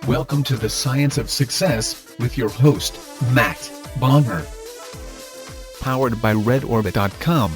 Welcome to the Science of Success with your host, Matt Bonner. Powered by RedOrbit.com.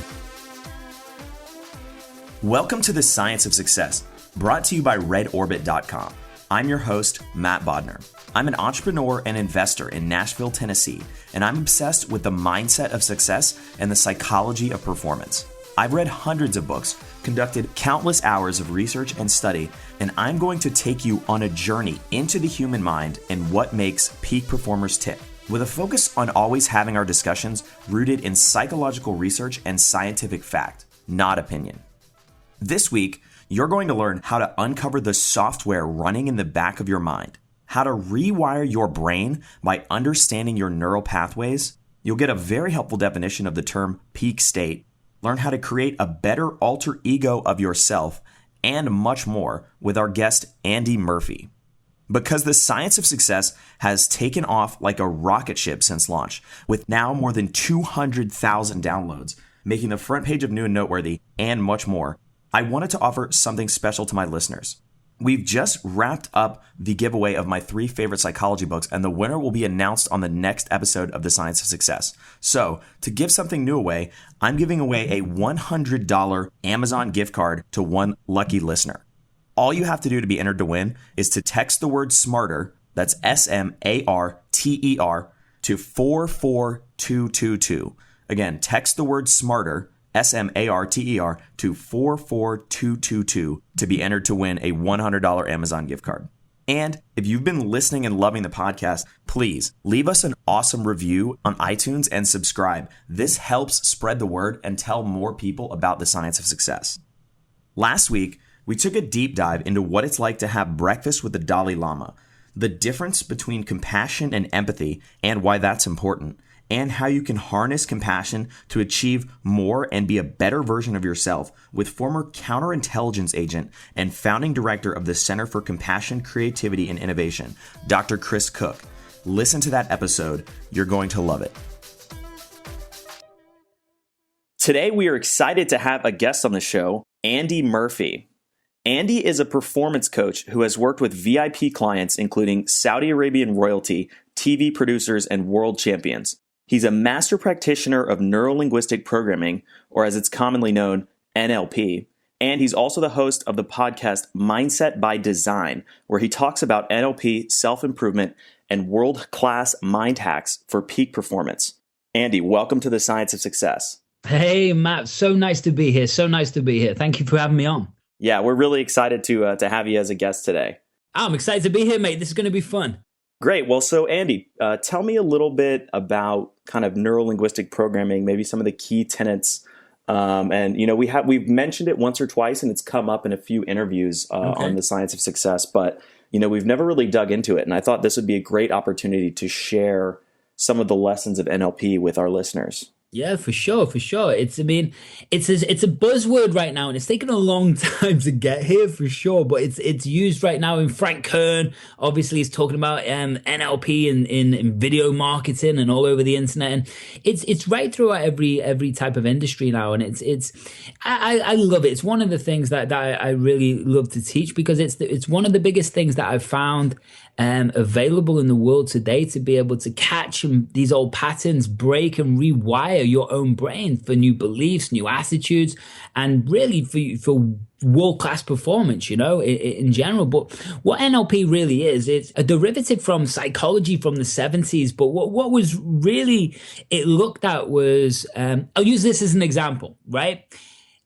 Welcome to the Science of Success, brought to you by RedOrbit.com. I'm your host, Matt Bodner. I'm an entrepreneur and investor in Nashville, Tennessee, and I'm obsessed with the mindset of success and the psychology of performance. I've read hundreds of books, conducted countless hours of research and study, and I'm going to take you on a journey into the human mind and what makes peak performers tick, with a focus on always having our discussions rooted in psychological research and scientific fact, not opinion. This week, you're going to learn how to uncover the software running in the back of your mind, how to rewire your brain by understanding your neural pathways. You'll get a very helpful definition of the term peak state, learn how to create a better alter ego of yourself, and much more with our guest, Andy Murphy. Because the Science of Success has taken off like a rocket ship since launch, with now more than 200,000 downloads, making the front page of New and Noteworthy, and much more, I wanted to offer something special to my listeners. We've just wrapped up the giveaway of my 3 favorite psychology books, and the winner will be announced on the next episode of The Science of Success. So, to give something new away, I'm giving away a $100 Amazon gift card to one lucky listener. All you have to do to be entered to win is to text the word SMARTER, that's SMARTER, to 44222. Again, text the word SMARTER, SMARTER, to 44222 to be entered to win a $100 Amazon gift card. And if you've been listening and loving the podcast, please leave us an awesome review on iTunes and subscribe. This helps spread the word and tell more people about the Science of Success. Last week, we took a deep dive into what it's like to have breakfast with the Dalai Lama, the difference between compassion and empathy and why that's important, and how you can harness compassion to achieve more and be a better version of yourself with former counterintelligence agent and founding director of the Center for Compassion, Creativity, and Innovation, Dr. Chris Cook. Listen to that episode. You're going to love it. Today, we are excited to have a guest on the show, Andy Murphy. Andy is a performance coach who has worked with VIP clients, including Saudi Arabian royalty, TV producers, and world champions. He's a master practitioner of neuro-linguistic programming, or as it's commonly known, NLP, and he's also the host of the podcast Mindset by Design, where he talks about NLP, self-improvement, and world-class mind hacks for peak performance. Andy, welcome to the Science of Success. Hey, Matt, so nice to be here. Thank you for having me on. Yeah, we're really excited to have you as a guest today. I'm excited to be here, mate. This is going to be fun. Great. Well, so Andy, tell me a little bit about kind of neuro-linguistic programming, maybe some of the key tenets. And we've mentioned it once or twice, and it's come up in a few interviews on the Science of Success. But we've never really dug into it, and I thought this would be a great opportunity to share some of the lessons of NLP with our listeners. Yeah, for sure. It's a buzzword right now, and it's taken a long time to get here for sure. But it's used right now. In Frank Kern, obviously, he's talking about NLP in video marketing and all over the internet, and it's right throughout every type of industry now. And I love it. It's one of the things that I really love to teach, because it's one of the biggest things that I've found available in the world today, to be able to catch these old patterns, break and rewire your own brain for new beliefs, new attitudes, and really for world-class performance, in general. But what NLP really is, it's a derivative from psychology from the 70s. But what was really it looked at was, I'll use this as an example, right?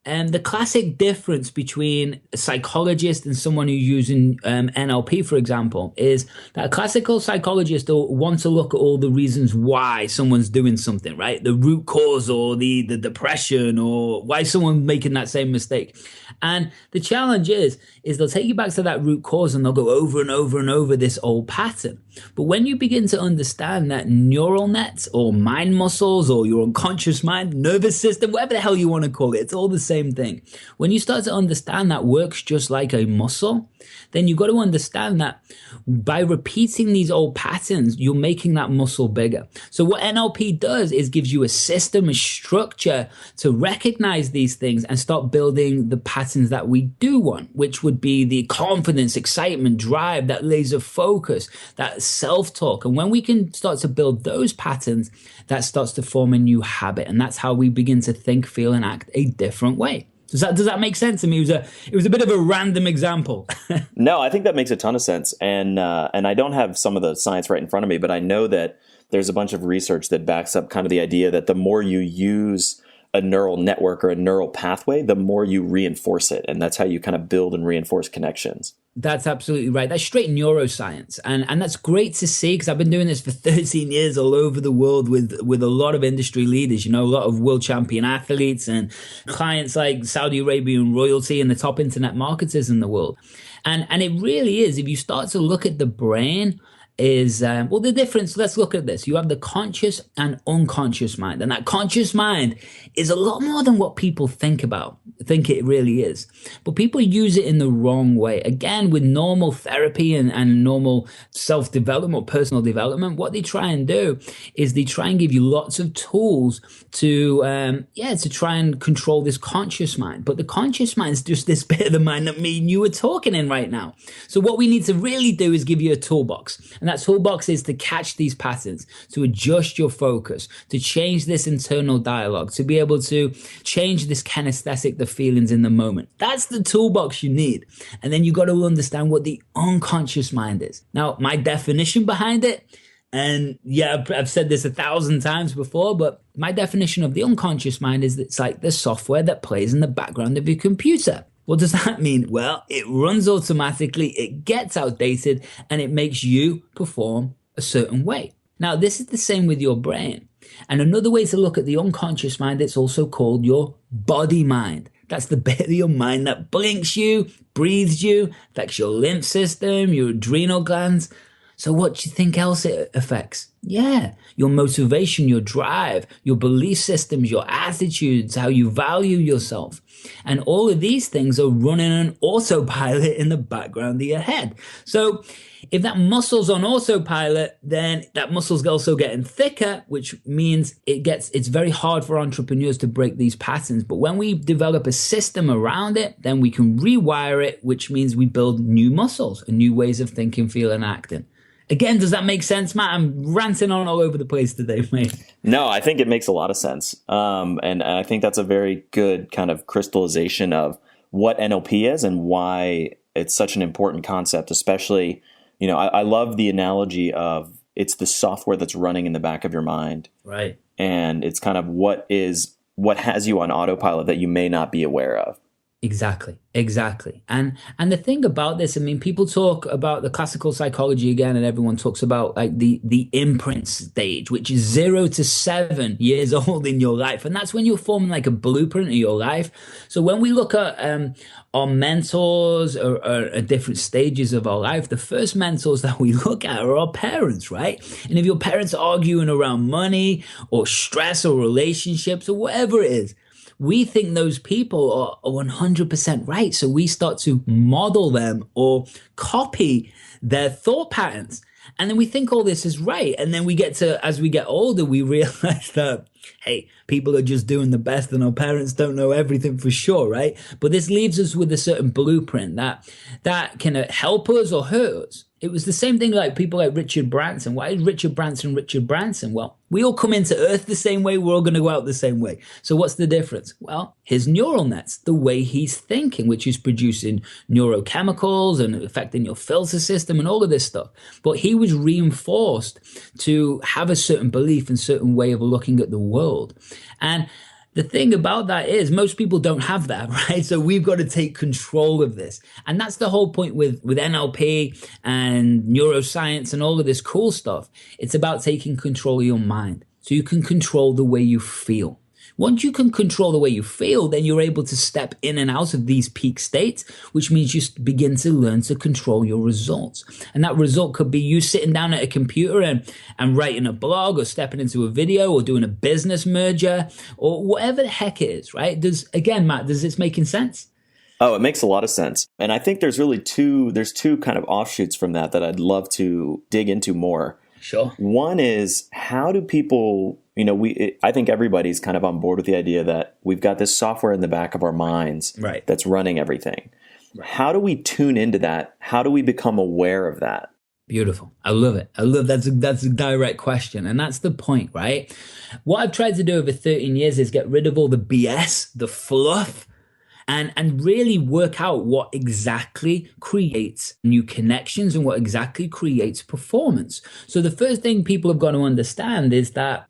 And the classic difference between a psychologist and someone who's using NLP, for example, is that a classical psychologist will want to look at all the reasons why someone's doing something, right? The root cause, or the depression, or why someone's making that same mistake. And the challenge is they'll take you back to that root cause, and they'll go over and over and over this old pattern. But when you begin to understand that neural nets, or mind muscles, or your unconscious mind, nervous system, whatever the hell you want to call it, it's all the same thing. When you start to understand that works just like a muscle, then you've got to understand that by repeating these old patterns, you're making that muscle bigger. So what NLP does is gives you a system, a structure to recognize these things and start building the patterns that we do want, which would be the confidence, excitement, drive, that laser focus, that self-talk. And when we can start to build those patterns, that starts to form a new habit. And that's how we begin to think, feel, and act a different way. Does that make sense to me? It was a bit of a random example. No, I think that makes a ton of sense. And I don't have some of the science right in front of me, but I know that there's a bunch of research that backs up kind of the idea that the more you use a neural network or a neural pathway, the more you reinforce it. And that's how you kind of build and reinforce connections. That's absolutely right. That's straight neuroscience. And that's great to see, because I've been doing this for 13 years all over the world with a lot of industry leaders, a lot of world champion athletes and clients like Saudi Arabian royalty and the top internet marketers in the world. And it really is, if you start to look at the brain, the difference, let's look at this. You have the conscious and unconscious mind. And that conscious mind is a lot more than what people think it really is. But people use it in the wrong way. Again, with normal therapy and normal self-development, personal development, what they try and do is they try and give you lots of tools to try and control this conscious mind. But the conscious mind is just this bit of the mind that me and you are talking in right now. So what we need to really do is give you a toolbox. And that toolbox is to catch these patterns, to adjust your focus, to change this internal dialogue, to be able to change this kinesthetic, the feelings in the moment. That's the toolbox you need. And then you got to understand what the unconscious mind is. Now, my definition behind it, and yeah, I've said this 1,000 times before, but my definition of the unconscious mind is that it's like the software that plays in the background of your computer. What does that mean? Well, it runs automatically, it gets outdated, and it makes you perform a certain way. Now, this is the same with your brain. And another way to look at the unconscious mind, it's also called your body mind. That's the bit of your mind that blinks you, breathes you, affects your lymph system, your adrenal glands. So what do you think else it affects? Yeah, your motivation, your drive, your belief systems, your attitudes, how you value yourself. And all of these things are running on autopilot in the background of your head. So if that muscle's on autopilot, then that muscle's also getting thicker, which means it's very hard for entrepreneurs to break these patterns. But when we develop a system around it, then we can rewire it, which means we build new muscles and new ways of thinking, feeling, acting. Again, does that make sense, Matt? I'm ranting on all over the place today, mate. No, I think it makes a lot of sense. And I think that's a very good kind of crystallization of what NLP is and why it's such an important concept, especially, I love the analogy of it's the software that's running in the back of your mind. Right. And it's kind of what has you on autopilot that you may not be aware of. Exactly. And the thing about this, people talk about the classical psychology again, and everyone talks about like the imprint stage, which is 0 to 7 years old in your life. And that's when you're forming like a blueprint of your life. So when we look at our mentors or at different stages of our life, the first mentors that we look at are our parents, right? And if your parents are arguing around money or stress or relationships or whatever it is, we think those people are 100% right. So we start to model them or copy their thought patterns. And then we think all this is right. And then as we get older, we realize that, hey, people are just doing the best and our parents don't know everything for sure, right? But this leaves us with a certain blueprint that can help us or hurt us. It was the same thing like people like Richard Branson. Why is Richard Branson? Well, we all come into Earth the same way. We're all going to go out the same way. So what's the difference? Well, his neural nets, the way he's thinking, which is producing neurochemicals and affecting your filter system and all of this stuff. But he was reinforced to have a certain belief and certain way of looking at the world. And the thing about that is most people don't have that, right? So we've got to take control of this. And that's the whole point with NLP and neuroscience and all of this cool stuff. It's about taking control of your mind so you can control the way you feel. Once you can control the way you feel, then you're able to step in and out of these peak states, which means you begin to learn to control your results. And that result could be you sitting down at a computer and writing a blog or stepping into a video or doing a business merger or whatever the heck it is, right? Matt, does this making sense? Oh, it makes a lot of sense. And I think there's really there's two kind of offshoots from that I'd love to dig into more. Sure. One is, how do people, I think everybody's kind of on board with the idea that we've got this software in the back of our minds right. that's running everything. Right. How do we tune into that? How do we become aware of that? Beautiful. I love it. That's a direct question. And that's the point, right? What I've tried to do over 13 years is get rid of all the BS, the fluff, and really work out what exactly creates new connections and what exactly creates performance. So the first thing people have got to understand is that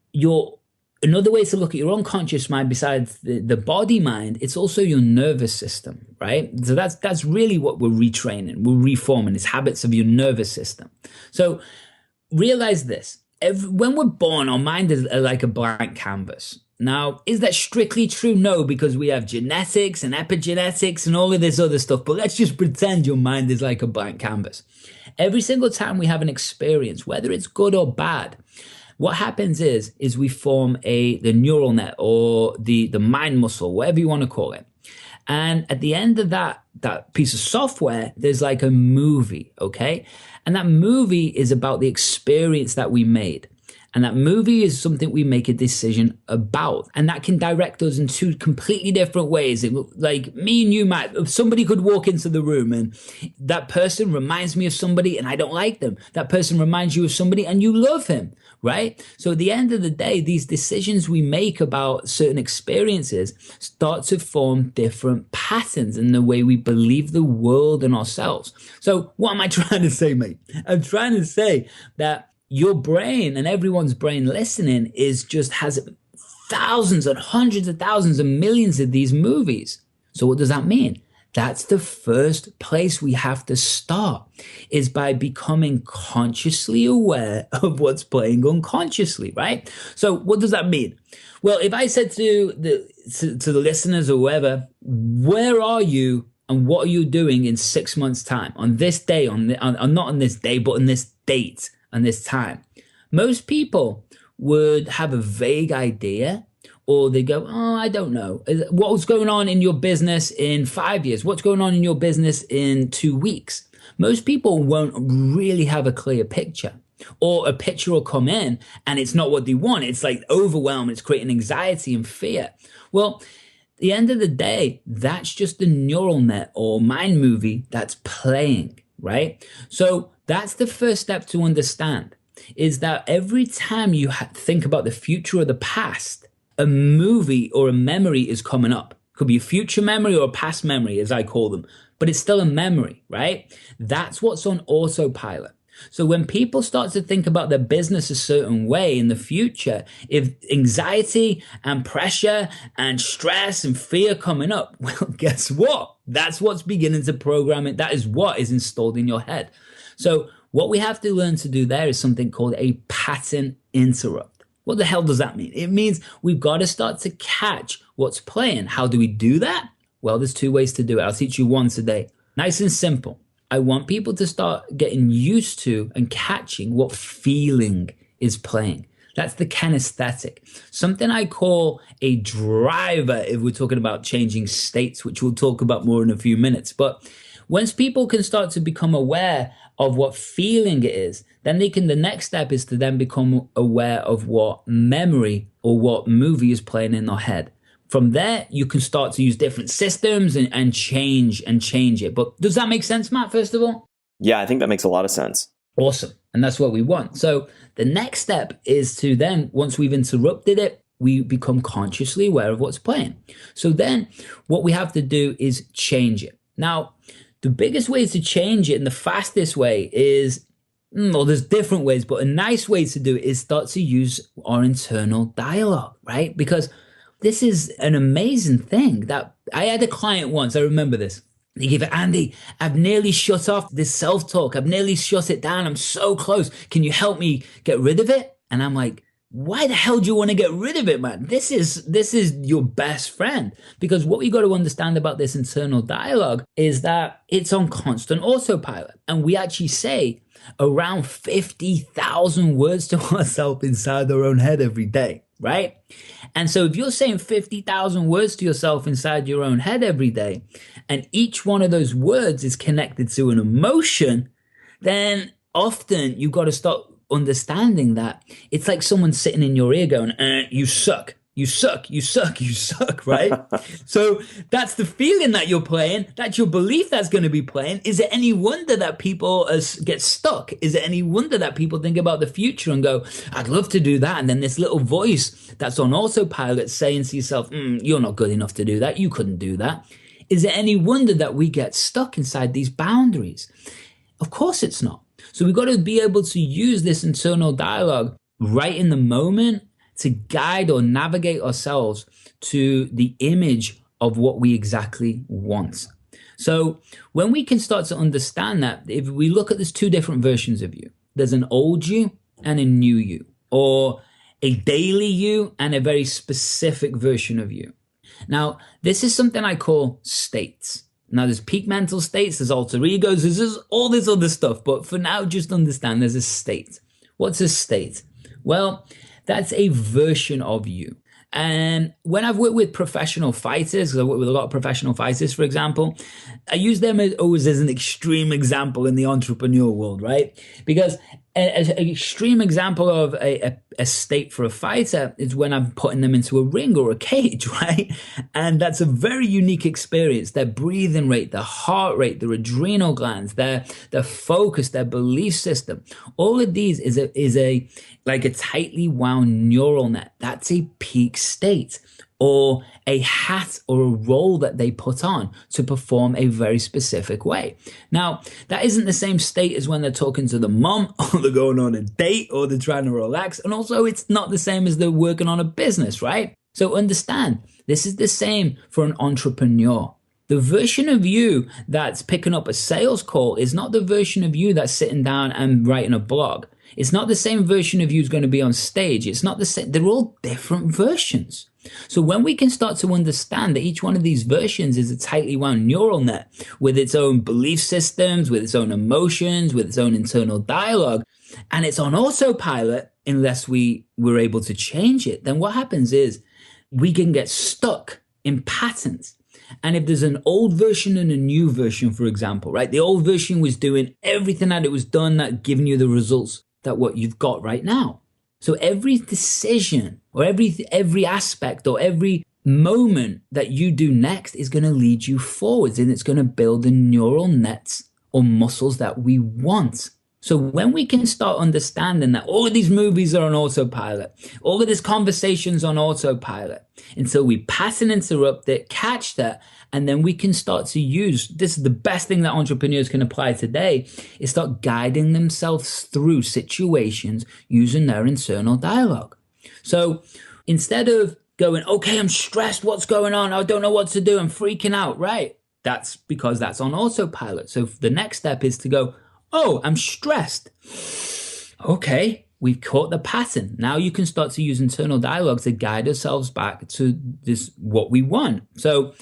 another way to look at your unconscious mind besides the body mind, it's also your nervous system, right? So that's really what we're retraining, we're reforming, is habits of your nervous system. So realize this, when we're born, our mind is like a blank canvas. Now, is that strictly true? No, because we have genetics and epigenetics and all of this other stuff, but let's just pretend your mind is like a blank canvas. Every single time we have an experience, whether it's good or bad, what happens is we form the neural net or the mind muscle, whatever you want to call it. And at the end of that piece of software, there's like a movie, okay? And that movie is about the experience that we made. And that movie is something we make a decision about. And that can direct us in two completely different ways. Like me and you, Matt, if somebody could walk into the room and that person reminds me of somebody and I don't like them. That person reminds you of somebody and you love him, right? So at the end of the day, these decisions we make about certain experiences start to form different patterns in the way we believe the world and ourselves. So what am I trying to say, mate? I'm trying to say that your brain and everyone's brain listening has thousands and hundreds of thousands and millions of these movies. So what does that mean? That's the first place we have to start, is by becoming consciously aware of what's playing unconsciously, right? So what does that mean? Well, if I said to the listeners or whoever, where are you and what are you doing in 6 months' time, on this day, not on this day, but on this date, and this time, most people would have a vague idea, or they go, oh, I don't know. What's going on in your business in 5 years? What's going on in your business in 2 weeks? Most people won't really have a clear picture, or a picture will come in and it's not what they want. It's like overwhelm. It's creating anxiety and fear. Well, at the end of the day, that's just the neural net or mind movie that's playing, right? So that's the first step to understand, is that every time you think about the future or the past, a movie or a memory is coming up. Could be a future memory or a past memory, as I call them, but it's still a memory, right? That's what's on autopilot. So when people start to think about their business a certain way in the future, if anxiety and pressure and stress and fear coming up, well, guess what? That's what's beginning to program it. That is what is installed in your head. So what we have to learn to do there is something called a pattern interrupt. What the hell does that mean? It means we've got to start to catch what's playing. How do we do that? Well, there's two ways to do it. I'll teach you one today. Nice and simple. I want people to start getting used to and catching what feeling is playing. That's the kinesthetic. Something I call a driver if we're talking about changing states, which we'll talk about more in a few minutes. But once people can start to become aware of what feeling it is, then the next step is to then become aware of what memory or what movie is playing in their head. From there, you can start to use different systems and change it. But does that make sense, Matt, first of all? Yeah, I think that makes a lot of sense. Awesome. And that's what we want. So the next step is to then, once we've interrupted it, we become consciously aware of what's playing. So then what we have to do is change it. Now, the biggest way to change it and the fastest way is, well, there's different ways, but a nice way to do it is start to use our internal dialogue, right? Because this is an amazing thing that I had a client once. I remember this. They gave it, Andy, I've nearly shut off this self-talk. I've nearly shut it down. I'm so close. Can you help me get rid of it? And I'm like, why the hell do you want to get rid of it, man? This is your best friend. Because what we got to understand about this internal dialogue is that it's on constant autopilot. And we actually say around 50,000 words to ourselves inside our own head every day, right? And so if you're saying 50,000 words to yourself inside your own head every day, and each one of those words is connected to an emotion, then often you've got to start understanding that it's like someone sitting in your ear going, you suck, you suck, you suck, you suck, right? So that's the feeling that you're playing. That's your belief that's going to be playing. Is it any wonder that people get stuck? Is it any wonder that people think about the future and go, I'd love to do that? And then this little voice that's on autopilot saying to yourself, you're not good enough to do that. You couldn't do that. Is it any wonder that we get stuck inside these boundaries? Of course it's not. So we've got to be able to use this internal dialogue right in the moment to guide or navigate ourselves to the image of what we exactly want. So when we can start to understand that, if we look at, there's two different versions of you. There's an old you and a new you, or a daily you and a very specific version of you. Now, this is something I call states. Now, there's peak mental states, there's alter egos, there's all this other stuff. But for now, just understand there's a state. What's a state? Well, that's a version of you. And when I've worked with professional fighters, because I work with a lot of professional fighters, for example, I use them always as an extreme example in the entrepreneur world, right? Because an extreme example of a state for a fighter is when I'm putting them into a ring or a cage, right? And that's a very unique experience. Their breathing rate, their heart rate, their adrenal glands, their focus, their belief system, all of these is a like a tightly wound neural net. That's a peak state, or a hat or a role that they put on to perform a very specific way. Now, that isn't the same state as when they're talking to the mom, or they're going on a date, or they're trying to relax. And also, it's not the same as they're working on a business, right? So understand, this is the same for an entrepreneur. The version of you that's picking up a sales call is not the version of you that's sitting down and writing a blog. It's not the same version of you who's going to be on stage. It's not the same. They're all different versions. So when we can start to understand that each one of these versions is a tightly wound neural net with its own belief systems, with its own emotions, with its own internal dialogue, and it's on autopilot unless we were able to change it, then what happens is we can get stuck in patterns. And if there's an old version and a new version, for example, right? The old version was doing everything that it was done, that giving you the results that what you've got right now. So every decision or every aspect or every moment that you do next is going to lead you forwards, and it's going to build the neural nets or muscles that we want. So when we can start understanding that all of these movies are on autopilot, all of this conversation's on autopilot, until we pattern interrupt it, catch that, and then we can start to use, this is the best thing that entrepreneurs can apply today, is start guiding themselves through situations using their internal dialogue. So instead of going, okay, I'm stressed, what's going on? I don't know what to do, I'm freaking out, right? That's because that's on autopilot. So the next step is to go, oh, I'm stressed. Okay, we've caught the pattern. Now you can start to use internal dialogue to guide ourselves back to this, what we want. So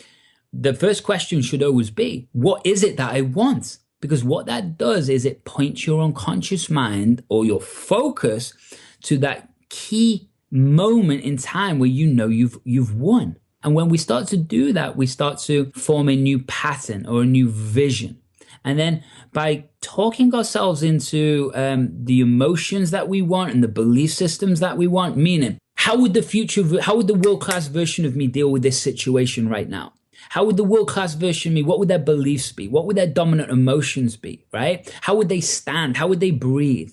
the first question should always be, what is it that I want? Because what that does is it points your unconscious mind or your focus to that key moment in time where you know you've won. And when we start to do that, we start to form a new pattern or a new vision. And then by talking ourselves into the emotions that we want and the belief systems that we want, meaning how would the world-class version of me deal with this situation right now? How would the world-class version of me, what would their beliefs be? What would their dominant emotions be, right? How would they stand? How would they breathe?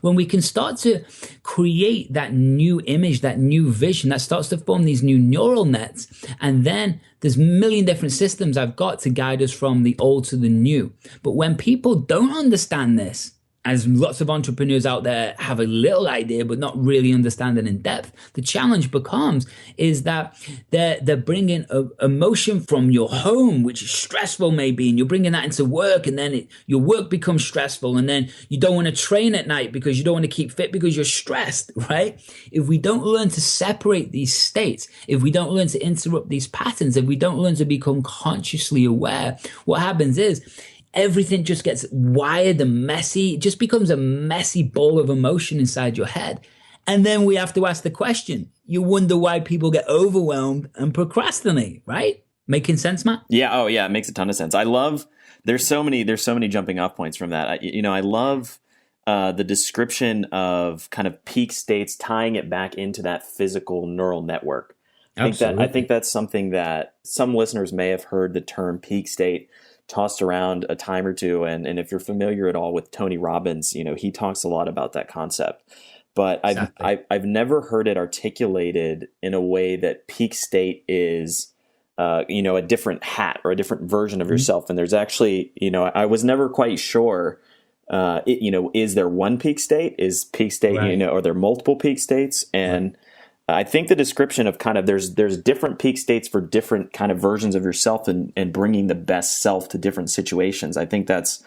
When we can start to create that new image, that new vision, that starts to form these new neural nets. And then there's a million different systems I've got to guide us from the old to the new. But when people don't understand this, as lots of entrepreneurs out there have a little idea but not really understanding in depth. The challenge becomes is that they're bringing emotion from your home, which is stressful maybe, and you're bringing that into work, and then your work becomes stressful, and then you don't want to train at night because you don't want to keep fit because you're stressed, right? If we don't learn to separate these states, if we don't learn to interrupt these patterns, if we don't learn to become consciously aware, what happens is everything just gets wired and messy. It just becomes a messy ball of emotion inside your head. And then we have to ask the question. You wonder why people get overwhelmed and procrastinate, right? Making sense, Matt? Yeah. Oh, yeah. It makes a ton of sense. I love, there's so many jumping off points from that. I love the description of kind of peak states, tying it back into that physical neural network. I think that's something that some listeners may have heard the term peak state tossed around a time or two. And if you're familiar at all with Tony Robbins, he talks a lot about that concept. But exactly. I've never heard it articulated in a way that peak state is, a different hat or a different version of yourself. And there's actually, I was never quite sure, is there one peak state? Is peak state, right. Are there multiple peak states? And right. I think the description of kind of there's different peak states for different kind of versions of yourself and bringing the best self to different situations. I think that's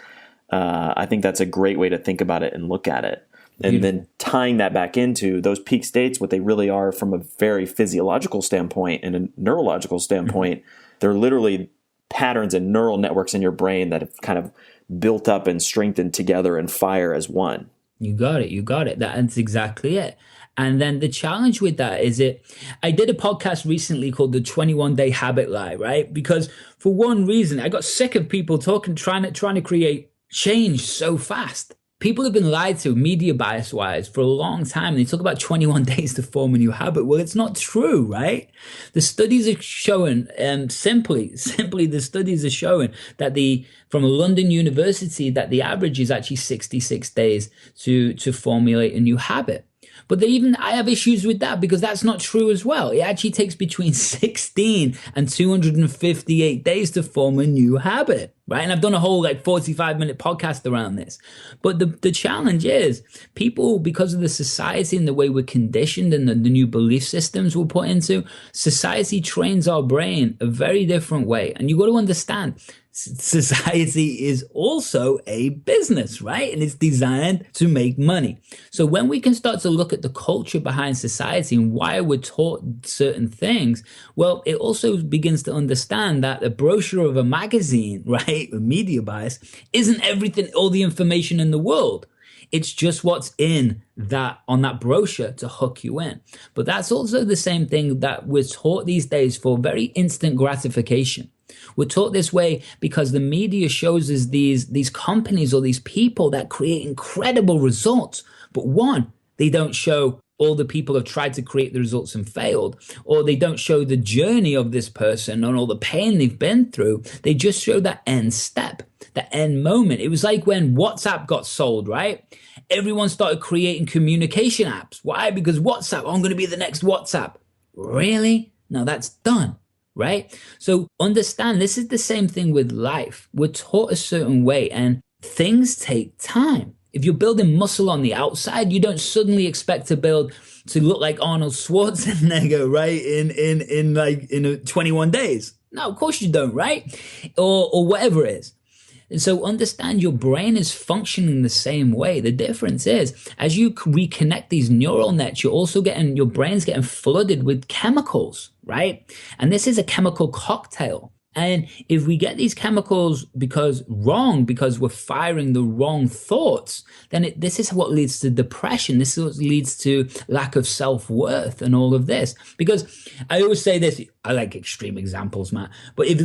a great way to think about it and look at it. And then tying that back into those peak states, what they really are from a very physiological standpoint and a neurological standpoint, they're literally patterns and neural networks in your brain that have kind of built up and strengthened together and fire as one. You got it. That's exactly it. And then the challenge with that is I did a podcast recently called the 21-Day Habit Lie, right? Because for one reason, I got sick of people trying to create change so fast. People have been lied to media bias wise for a long time. They talk about 21 days to form a new habit. Well, it's not true, right? The studies are showing, simply the studies are showing that from a London university, that the average is actually 66 days to formulate a new habit. But I have issues with that because that's not true as well. It actually takes between 16 and 258 days to form a new habit, right? And I've done a whole 45-minute podcast around this. But the challenge is people, because of the society and the way we're conditioned and the new belief systems we're put into, society trains our brain a very different way. And you got to understand, society is also a business, right? And it's designed to make money. So when we can start to look at the culture behind society and why we're taught certain things, well, it also begins to understand that the brochure of a magazine, right, with media bias, isn't everything, all the information in the world. It's just what's on that brochure to hook you in. But that's also the same thing that we're taught these days for very instant gratification. We're taught this way because the media shows us these companies or these people that create incredible results. But one, they don't show all the people have tried to create the results and failed, or they don't show the journey of this person and all the pain they've been through. They just show that end step, that end moment. It was like when WhatsApp got sold, right? Everyone started creating communication apps. Why? Because WhatsApp, I'm going to be the next WhatsApp. Really? No, that's done. Right? So understand, this is the same thing with life. We're taught a certain way and things take time. If you're building muscle on the outside, you don't suddenly expect to look like Arnold Schwarzenegger, right? In 21 days. No, of course you don't, right? Or whatever it is. And so understand your brain is functioning the same way. The difference is as you reconnect these neural nets, your brain's getting flooded with chemicals, right? And this is a chemical cocktail. And if we get these chemicals because we're firing the wrong thoughts, then this is what leads to depression. This is what leads to lack of self-worth and all of this. Because I always say this, I like extreme examples, Matt. But if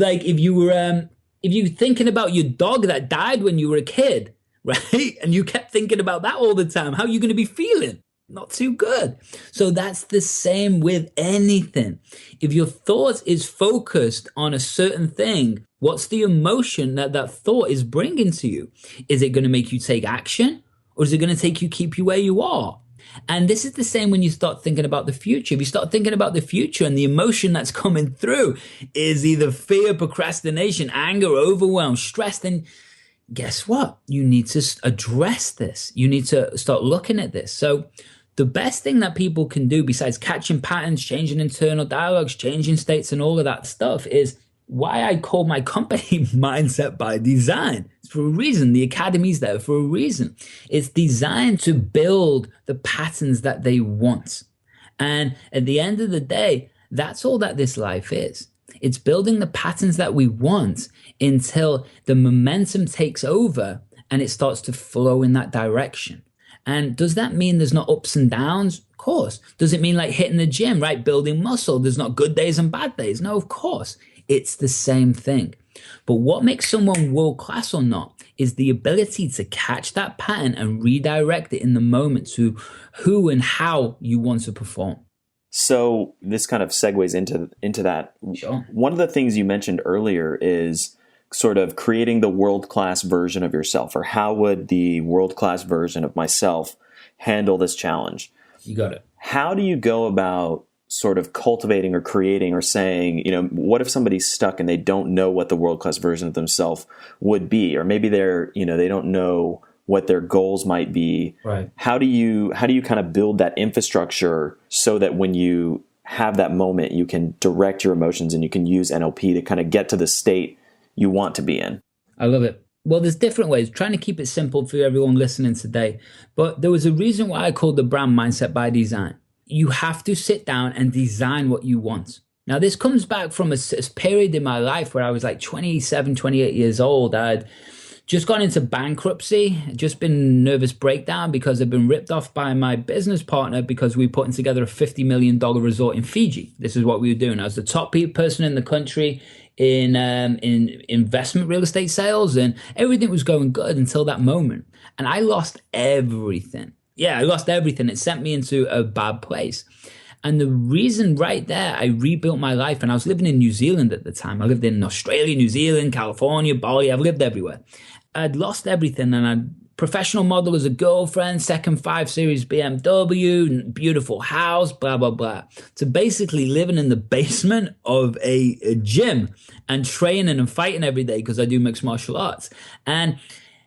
you're thinking about your dog that died when you were a kid, right? And you kept thinking about that all the time, how are you going to be feeling? Not too good. So that's the same with anything. If your thought is focused on a certain thing, what's the emotion that thought is bringing to you? Is it going to make you take action, or is it going to keep you where you are? And this is the same when you start thinking about the future. If you start thinking about the future and the emotion that's coming through is either fear, procrastination, anger, overwhelm, stress, then guess what? You need to address this. You need to start looking at this. So the best thing that people can do besides catching patterns, changing internal dialogues, changing states and all of that stuff is why I call my company Mindset by Design. It's for a reason. The Academy's there for a reason. It's designed to build the patterns that they want. And at the end of the day, that's all that this life is. It's building the patterns that we want until the momentum takes over and it starts to flow in that direction. And does that mean there's not ups and downs? Of course. Does it mean like hitting the gym, right? Building muscle. There's not good days and bad days. No, of course. It's the same thing. But what makes someone world class or not is the ability to catch that pattern and redirect it in the moment to who and how you want to perform. So this kind of segues into that. Sure. One of the things you mentioned earlier is sort of creating the world-class version of yourself, or how would the world-class version of myself handle this challenge? You got it. How do you go about sort of cultivating or creating or saying, what if somebody's stuck and they don't know what the world-class version of themselves would be, or maybe they're, they don't know what their goals might be. Right. How do you kind of build that infrastructure so that when you have that moment, you can direct your emotions and you can use NLP to kind of get to the state you want to be in? I love it. Well, there's different ways. Trying to keep it simple for everyone listening today. But there was a reason why I called the brand Mindset by Design. You have to sit down and design what you want. Now, this comes back from a period in my life where I was like 27, 28 years old. I'd just gone into bankruptcy, just been nervous breakdown because I've been ripped off by my business partner because we were putting together a $50 million resort in Fiji. This is what we were doing. I was the top person in the country in investment real estate sales, and everything was going good until that moment. And I lost everything. Yeah, I lost everything. It sent me into a bad place. And the reason right there, I rebuilt my life, and I was living in New Zealand at the time. I lived in Australia, New Zealand, California, Bali. I've lived everywhere. I'd lost everything, and I'd professional model as a girlfriend, second 5 Series BMW, beautiful house, blah, blah, blah. To basically living in the basement of a gym and training and fighting every day because I do mixed martial arts. And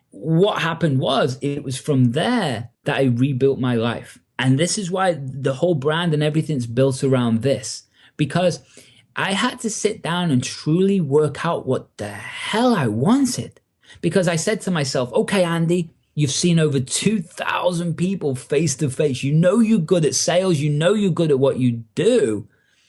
what happened was, it was from there that I rebuilt my life. And this is why the whole brand and everything's built around this, because I had to sit down and truly work out what the hell I wanted. Because I said to myself, okay, Andy, you've seen over 2,000 people face to face. You know you're good at sales. You know you're good at what you do.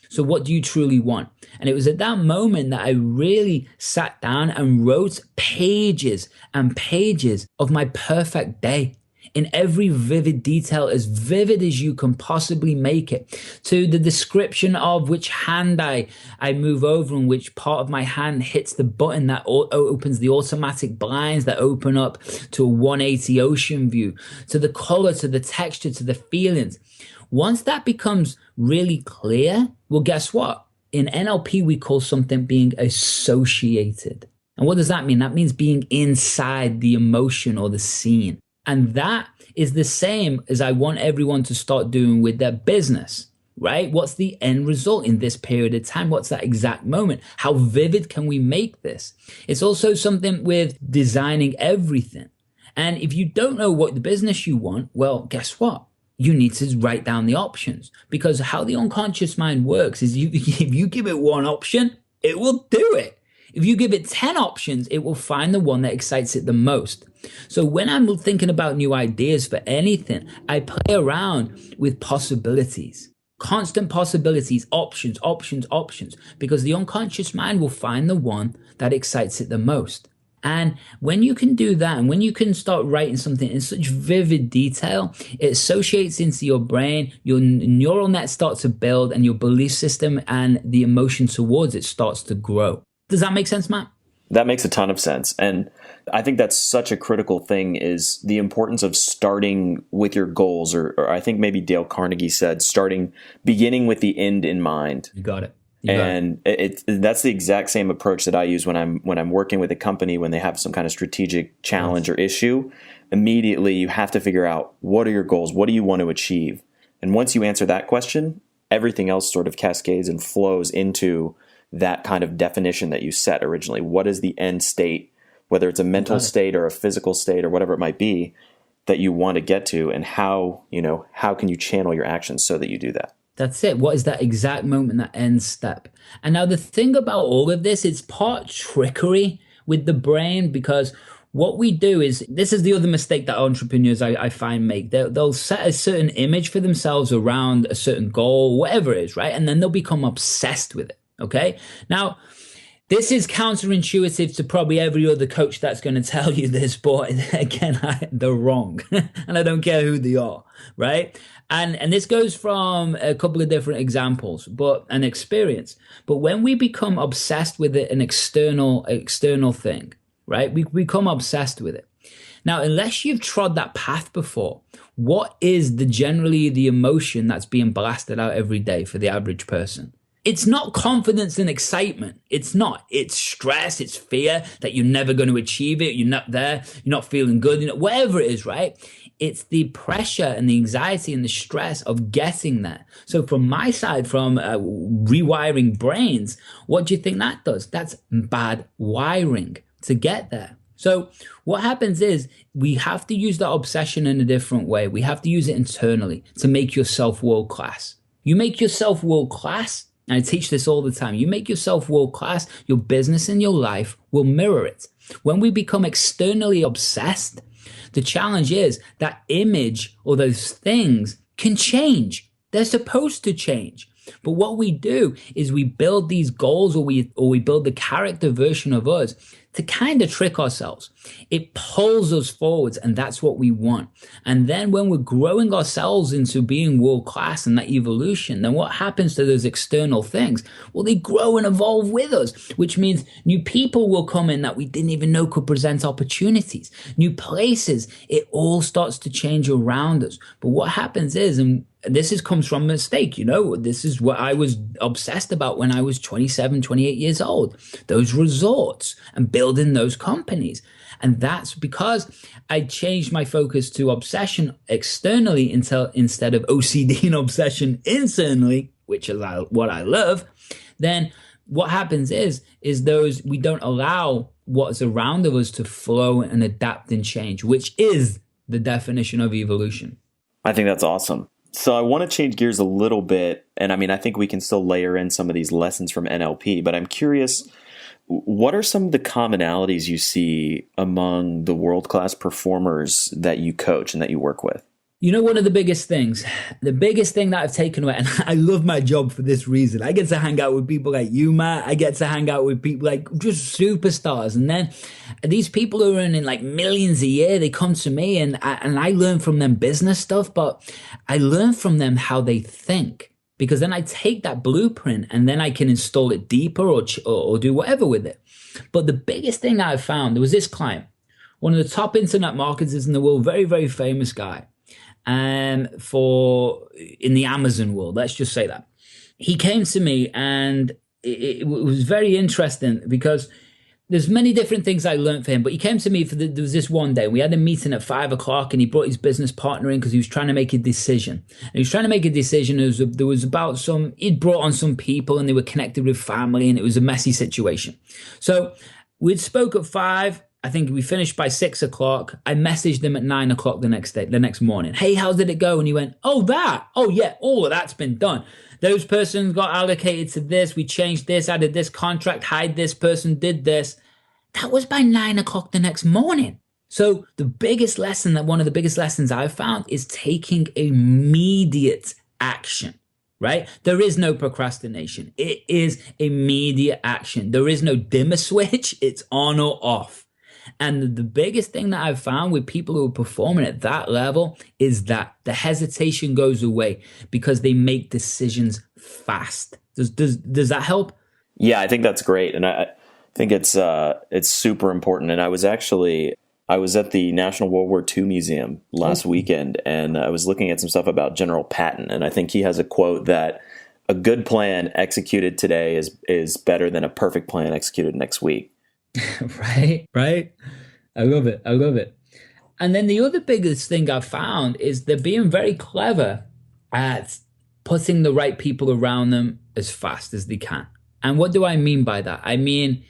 So what do you truly want? And it was at that moment that I really sat down and wrote pages and pages of my perfect day, in every vivid detail, as vivid as you can possibly make it, to the description of which hand I move over and which part of my hand hits the button that opens the automatic blinds that open up to a 180 ocean view, to the color, to the texture, to the feelings. Once that becomes really clear, well, guess what? In NLP, we call something being associated. And what does that mean? That means being inside the emotion or the scene. And that is the same as I want everyone to start doing with their business, right? What's the end result in this period of time? What's that exact moment? How vivid can we make this? It's also something with designing everything. And if you don't know what the business you want, well, guess what? You need to write down the options, because how the unconscious mind works is if you give it one option, it will do it. If you give it 10 options, it will find the one that excites it the most. So when I'm thinking about new ideas for anything, I play around with possibilities, constant possibilities, options, options, options, because the unconscious mind will find the one that excites it the most. And when you can do that, and when you can start writing something in such vivid detail, it associates into your brain, your neural net starts to build, and your belief system and the emotion towards it starts to grow. Does that make sense, Matt? That makes a ton of sense. And I think that's such a critical thing, is the importance of starting with your goals, or I think maybe Dale Carnegie said, beginning with the end in mind. You got it. That's the exact same approach that I use when I'm working with a company, when they have some kind of strategic challenge or issue. Immediately, you have to figure out, what are your goals? What do you want to achieve? And once you answer that question, everything else sort of cascades and flows into that kind of definition that you set originally. What is the end state whether it's a mental state or a physical state or whatever it might be that you want to get to, and how can you channel your actions so that you do that? That's it. What is that exact moment, that end step? And now the thing about all of this, it's part trickery with the brain, because what we do is, this is the other mistake that entrepreneurs I find make. They'll set a certain image for themselves around a certain goal, whatever it is, right? And then they'll become obsessed with it, okay? Now, this is counterintuitive to probably every other coach that's going to tell you this, but again, they're wrong. And I don't care who they are, right? And this goes from a couple of different examples, but an experience. But when we become obsessed with an external thing, right? We become obsessed with it. Now, unless you've trod that path before, what is generally the emotion that's being blasted out every day for the average person? It's not confidence and excitement. It's not. It's stress. It's fear that you're never going to achieve it. You're not there. You're not feeling good. Whatever it is, right? It's the pressure and the anxiety and the stress of getting there. So from my side, from rewiring brains, what do you think that does? That's bad wiring to get there. So what happens is we have to use that obsession in a different way. We have to use it internally to make yourself world class. You make yourself world class. And I teach this all the time. You make yourself world class, your business and your life will mirror it. When we become externally obsessed, the challenge is that image or those things can change. They're supposed to change. But what we do is we build these goals, or we build the character version of us to kind of trick ourselves. It pulls us forwards, and that's what we want. And then when we're growing ourselves into being world class and that evolution, then what happens to those external things? Well, they grow and evolve with us, which means new people will come in that we didn't even know could present opportunities, new places. It all starts to change around us. But what happens is, and this comes from a mistake, this is what I was obsessed about when I was 27, 28 years old, those resorts and building those companies. And that's because I changed my focus to obsession externally instead of OCD and obsession internally, which is what I love. Then what happens is we don't allow what's around of us to flow and adapt and change, which is the definition of evolution. I think that's awesome. So I want to change gears a little bit. And I think we can still layer in some of these lessons from NLP, but I'm curious, what are some of the commonalities you see among the world-class performers that you coach and that you work with? One of the biggest thing that I've taken away, and I love my job for this reason. I get to hang out with people like you, Matt. I get to hang out with people like just superstars. And then these people who are earning like millions a year, they come to me and I learn from them business stuff, but I learn from them how they think, because then I take that blueprint and then I can install it deeper or do whatever with it. But the biggest thing I've found, there was this client, one of the top internet marketers in the world, very, very famous guy. In the Amazon world, let's just say that. He came to me and it was very interesting because there's many different things I learned for him, but he came to me there was this one day, we had a meeting at 5:00 and he brought his business partner in because he was trying to make a decision. And he was trying to make a decision. He'd brought on some people and they were connected with family and it was a messy situation. So we'd spoke at 5:00. I think we finished by 6:00. I messaged him at 9:00 the next morning. Hey, how did it go? And he went, oh, yeah, all of that's been done. Those persons got allocated to this. We changed this, added this contract, hired this person, did this. That was by 9:00 the next morning. So one of the biggest lessons I've found is taking immediate action. Right? There is no procrastination. It is immediate action. There is no dimmer switch. It's on or off. And the biggest thing that I've found with people who are performing at that level is that the hesitation goes away because they make decisions fast. Does that help? Yeah, I think that's great. And I think it's super important. And I was at the National World War II Museum last weekend, and I was looking at some stuff about General Patton. And I think he has a quote that a good plan executed today is better than a perfect plan executed next week. Right. I love it. And then the other biggest thing I've found is they're being very clever at putting the right people around them as fast as they can. And what do I mean by that? I mean,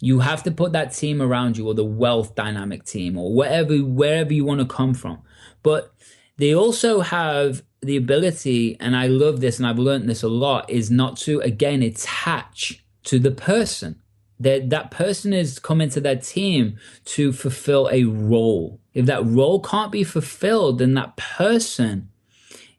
You have to put that team around you, or the wealth dynamic team, or wherever you want to come from. But they also have the ability, and I love this and I've learned this a lot, is not to, again, attach to the person. That person is coming to their team to fulfill a role. If that role can't be fulfilled, then that person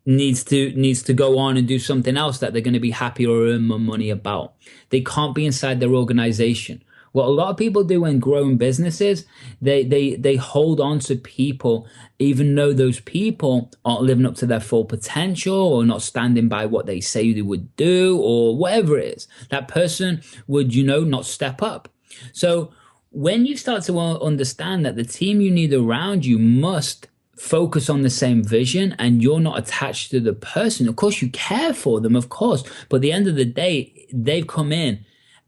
needs to go on and do something else that they're going to be happy or earn more money about. They can't be inside their organization. What a lot of people do when growing businesses, they hold on to people, even though those people aren't living up to their full potential or not standing by what they say they would do or whatever it is. That person would, not step up. So when you start to understand that the team you need around you must focus on the same vision and you're not attached to the person, of course you care for them, of course, but at the end of the day, they've come in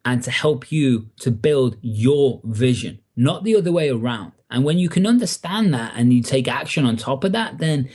and to help you to build your vision, not the other way around. And when you can understand that and you take action on top of that, then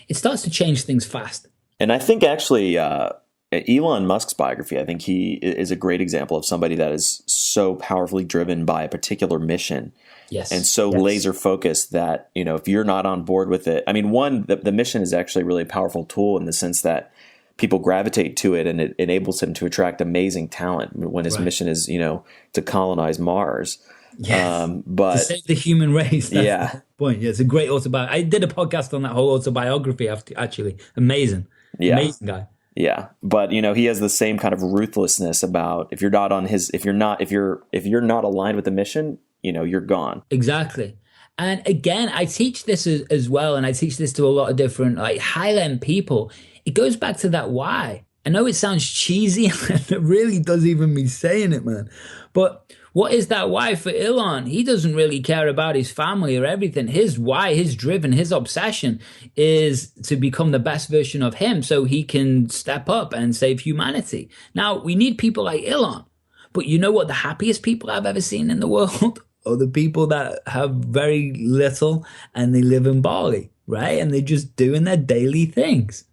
it starts to change things fast. And I think actually Elon Musk's biography, I think he is a great example of somebody that is so powerfully driven by a particular mission. Yes. And so laser focused that, if you're not on board with it, the mission is actually really a powerful tool in the sense that people gravitate to it and it enables him to attract amazing talent when his mission is, to colonize Mars. Yes. But to save the human race. That's the point. Yeah, it's a great autobiography. I did a podcast on that whole autobiography actually. Amazing. Yeah. Amazing guy. Yeah. But he has the same kind of ruthlessness about if you're not aligned with the mission, you're gone. Exactly. And again, I teach this as well, and I teach this to a lot of different high-end people. It goes back to that why. I know it sounds cheesy, and it really does even me saying it, man. But what is that why for Elon? He doesn't really care about his family or everything. His why, his driven, his obsession is to become the best version of him so he can step up and save humanity. Now, we need people like Elon. But you know what the happiest people I've ever seen in the world are the people that have very little and they live in Bali, right? And they're just doing their daily things.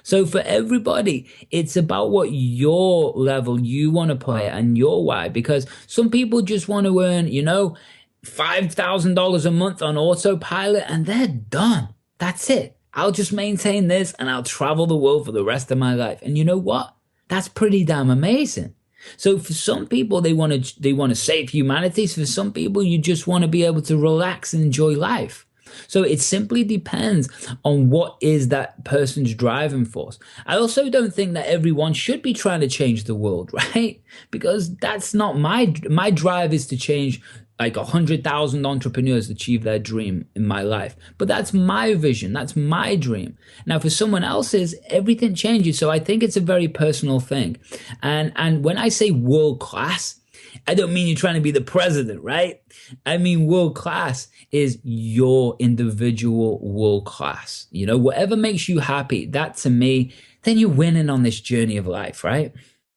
So for everybody, it's about what your level you want to play and your why, because some people just want to earn, $5,000 a month on autopilot and they're done. That's it. I'll just maintain this and I'll travel the world for the rest of my life. And you know what? That's pretty damn amazing. So for some people, they want to save humanity. So for some people, you just want to be able to relax and enjoy life. So it simply depends on what is that person's driving force. I also don't think that everyone should be trying to change the world, right? Because that's not my drive is to change 100,000 entrepreneurs achieve their dream in my life. But that's my vision. That's my dream. Now, for someone else's, everything changes. So I think it's a very personal thing. And when I say world class, I don't mean you're trying to be the president, right? I mean, world class is your individual world class. Whatever makes you happy, that to me, then you're winning on this journey of life, right?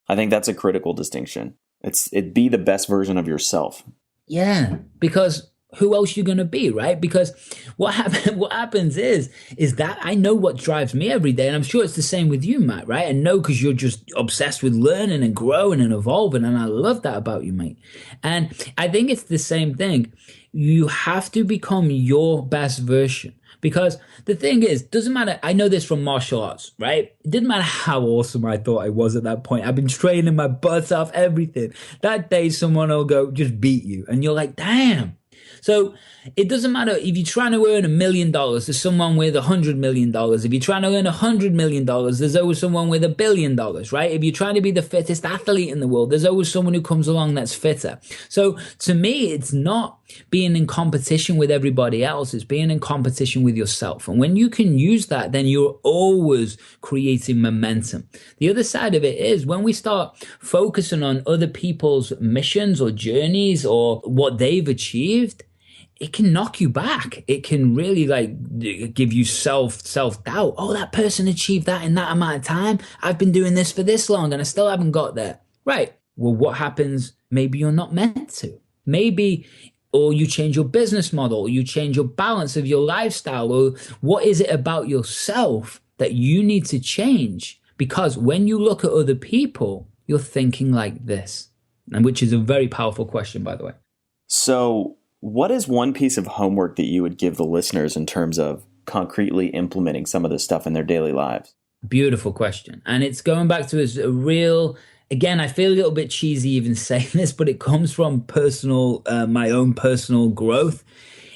I think that's a critical distinction. It'd be the best version of yourself. Yeah, because who else you going to be, right? Because what happens is that I know what drives me every day, and I'm sure it's the same with you, Matt, right? I know because you're just obsessed with learning and growing and evolving, and I love that about you, mate. And I think it's the same thing. You have to become your best version. Because the thing is, doesn't matter, I know this from martial arts, right? It didn't matter how awesome I thought I was at that point. I've been training my butts off, everything. That day someone will go, just beat you. And you're like, damn. So it doesn't matter if you're trying to earn $1 million, there's someone with $100 million. If you're trying to earn $100 million, there's always someone with $1 billion, right? If you're trying to be the fittest athlete in the world, there's always someone who comes along that's fitter. So to me, it's not being in competition with everybody else. It's being in competition with yourself. And when you can use that, then you're always creating momentum. The other side of it is when we start focusing on other people's missions or journeys or what they've achieved, it can knock you back. It can really give you self-doubt. Oh, that person achieved that in that amount of time. I've been doing this for this long and I still haven't got there. Right. Well, what happens? Maybe you're not meant to. Maybe, or you change your business model, or you change your balance of your lifestyle, or what is it about yourself that you need to change? Because when you look at other people, you're thinking like this. And which is a very powerful question, by the way. So what is one piece of homework that you would give the listeners in terms of concretely implementing some of this stuff in their daily lives? Beautiful question. And it's going back to a real, again, I feel a little bit cheesy even saying this, but it comes from my own personal growth.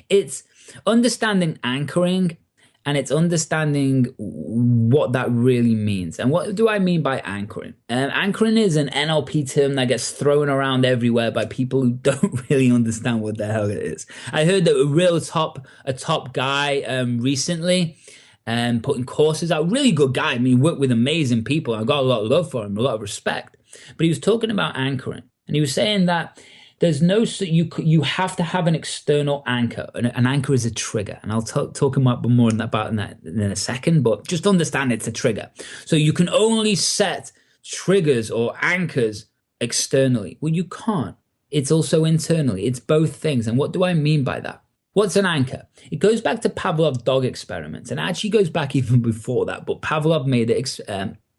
It's understanding anchoring, and it's understanding what that really means. And what do I mean by anchoring? Anchoring is an NLP term that gets thrown around everywhere by people who don't really understand what the hell it is. I heard that a top guy recently putting courses out, really good guy. I mean, worked with amazing people. I got a lot of love for him, a lot of respect. But he was talking about anchoring, and he was saying that there's you have to have an external anchor. An anchor is a trigger, and I'll talk about that in a second. But just understand it's a trigger. So you can only set triggers or anchors externally. Well, you can't. It's also internally. It's both things. And what do I mean by that? What's an anchor? It goes back to Pavlov's dog experiments, and actually goes back even before that. But Pavlov made it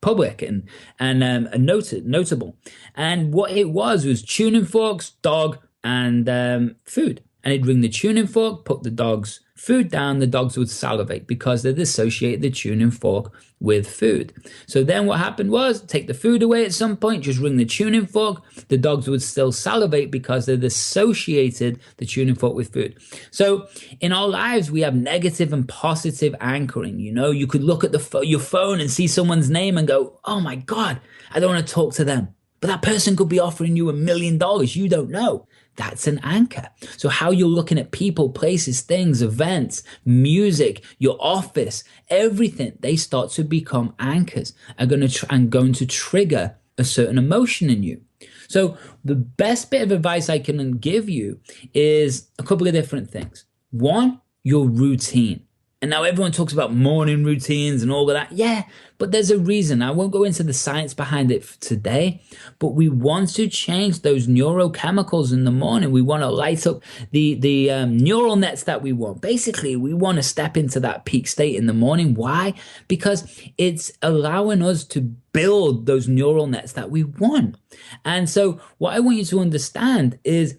public and notable. And what it was tuning forks, dog, and food. And he'd ring the tuning fork, put the dog's food down, the dogs would salivate because they'd associate the tuning fork with food. So then what happened was, take the food away at some point, just ring the tuning fork, the dogs would still salivate because they'd associated the tuning fork with food. So in our lives, we have negative and positive anchoring. You know, you could look at your phone and see someone's name and go, oh my God, I don't want to talk to them. But that person could be offering you $1 million. You don't know. That's an anchor. So how you're looking at people, places, things, events, music, your office, everything, they start to become anchors and going to trigger a certain emotion in you. So the best bit of advice I can give you is a couple of different things. One, your routine. And now everyone talks about morning routines and all of that. Yeah, but there's a reason. I won't go into the science behind it today, but we want to change those neurochemicals in the morning. We want to light up the neural nets that we want. Basically, we want to step into that peak state in the morning. Why? Because it's allowing us to build those neural nets that we want. And so what I want you to understand is,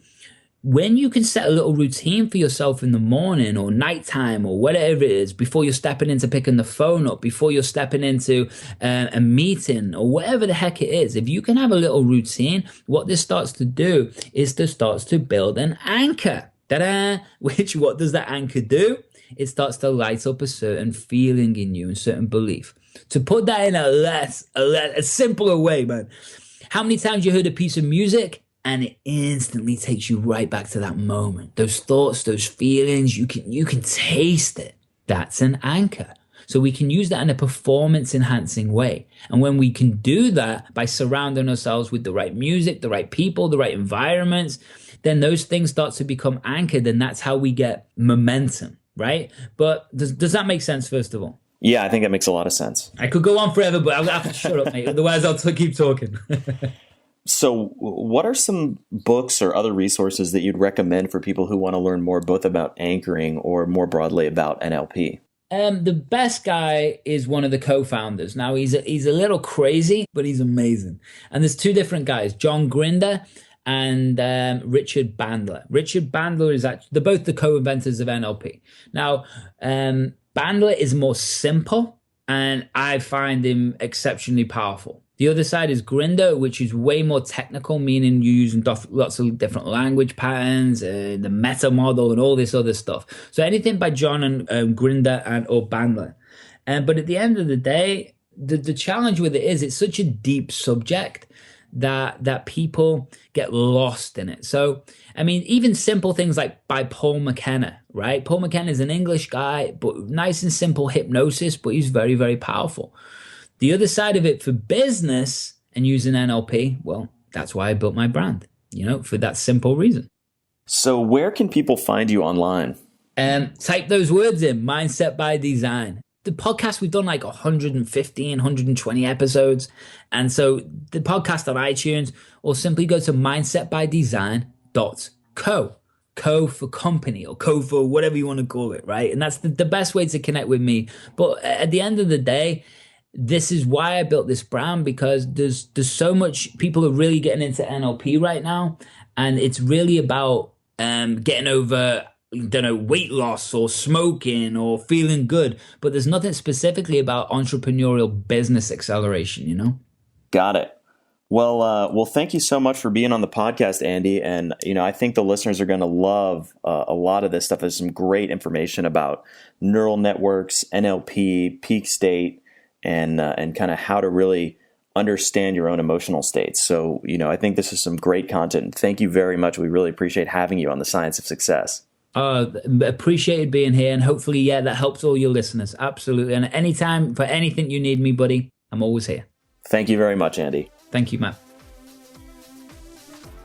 when you can set a little routine for yourself in the morning or nighttime or whatever it is, before you're stepping into picking the phone up, before you're stepping into a meeting or whatever the heck it is, if you can have a little routine, what this starts to do is starts to build an anchor. Ta-da! Which, what does that anchor do? It starts to light up a certain feeling in you, a certain belief. To put that in a simpler way, man. How many times you heard a piece of music and it instantly takes you right back to that moment? Those thoughts, those feelings, you can taste it. That's an anchor. So we can use that in a performance enhancing way. And when we can do that by surrounding ourselves with the right music, the right people, the right environments, then those things start to become anchored, and that's how we get momentum, right? But does that make sense, first of all? Yeah, I think that makes a lot of sense. I could go on forever, but I'll have to shut up, mate. Otherwise, I'll keep talking. So what are some books or other resources that you'd recommend for people who want to learn more, both about anchoring or more broadly about NLP? The best guy is one of the co-founders. Now, he's a little crazy, but he's amazing. And there's two different guys, John Grinder and Richard Bandler. Richard Bandler they're both the co-inventors of NLP. Now, Bandler is more simple, and I find him exceptionally powerful. The other side is Grinder, which is way more technical, meaning you're using lots of different language patterns, the meta model, and all this other stuff. So anything by John and Grinder or Bandler. But at the end of the day, the challenge with it is it's such a deep subject that people get lost in it. So, I mean, even simple things like by Paul McKenna, right? Paul McKenna is an English guy, but nice and simple hypnosis, but he's very, very powerful. The other side of it for business and using NLP, well, that's why I built my brand, for that simple reason. So where can people find you online? Type those words in, Mindset by Design. The podcast, we've done like 115, 120 episodes. And so the podcast on iTunes, or simply go to mindsetbydesign.co. Co for company, or co for whatever you want to call it, right? And that's the best way to connect with me. But at the end of the day, this is why I built this brand, because there's so much, people are really getting into NLP right now. And it's really about getting over, don't know, weight loss or smoking or feeling good, but there's nothing specifically about entrepreneurial business acceleration, you know? Got it. Well, thank you so much for being on the podcast, Andy. And, I think the listeners are going to love a lot of this stuff. There's some great information about neural networks, NLP, peak state, and kind of how to really understand your own emotional states. So, I think this is some great content. Thank you very much. We really appreciate having you on the Science of Success. Appreciated being here, and hopefully, that helps all your listeners. Absolutely. And anytime for anything you need me, buddy, I'm always here. Thank you very much, Andy. Thank you, Matt.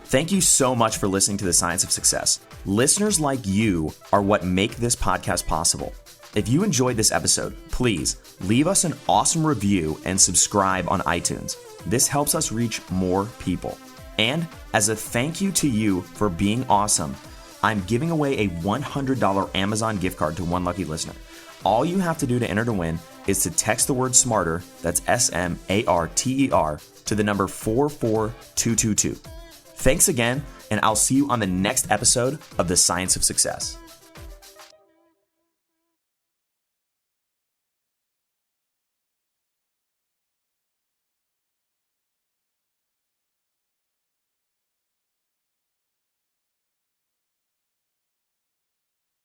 Thank you so much for listening to The Science of Success. Listeners like you are what make this podcast possible. If you enjoyed this episode, please leave us an awesome review and subscribe on iTunes. This helps us reach more people. And as a thank you to you for being awesome, I'm giving away a $100 Amazon gift card to one lucky listener. All you have to do to enter to win is to text the word SMARTER, that's SMARTER, to the number 44222. Thanks again, and I'll see you on the next episode of The Science of Success.